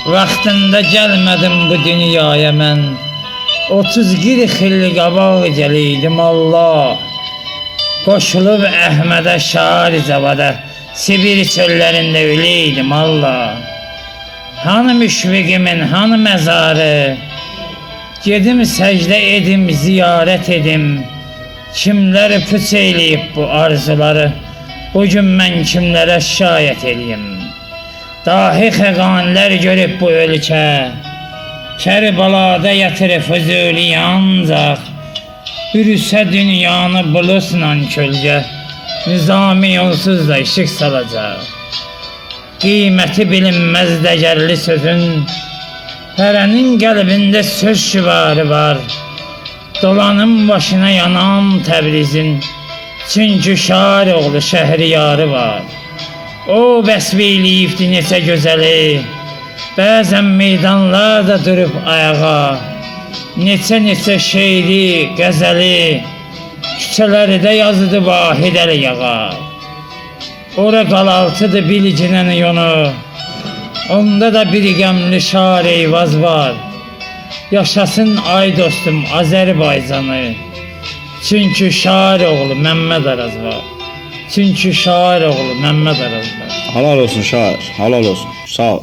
Vaxtında gəlmədim bu dünyaya mən, 30-40 il qabaq gəliydim Allah. Qoşulub Əhmədə, şair Cavada, Sibir çöllərində öləydim Allah. Hanı müşfiqimin, hanı məzarı, gedim səcdə edim, ziyarət edim. Kimləri puç eləyib bu arzuları, bugün mən kimlərə şikayət edeyim. Dahi xəqanlər görüb bu ölkə, Kərbalada yatırıb Füzuli ancaq, bürüsə dünyanı bulusla kölgə, Nizami yolsuz da işıq salacaq. Qiyməti bilinməz dəyərli sözün, hərənin qəlbində söz şüvarı var. Dolanın başına yanan Təbrizin, çünki şair oğlu Şəhriyarı var. O bəsbeyliyibdi neçə gözəli, bəzən meydanlarda durub ayağa, neçə şeiri, qəzəli, küçələrdə yazıdı Vahid Əli Yağa. Ora qalaltıdır bilicinin yonu, onda da bir qəmli şair Eyvaz var. Yaşasın ay dostum Azərbaycanı, çünki şair oğlu Məmməd Araz var. Çünki şair oğlu Məmməd Araz var. Halal olsun şair, halal olsun. Sağ ol.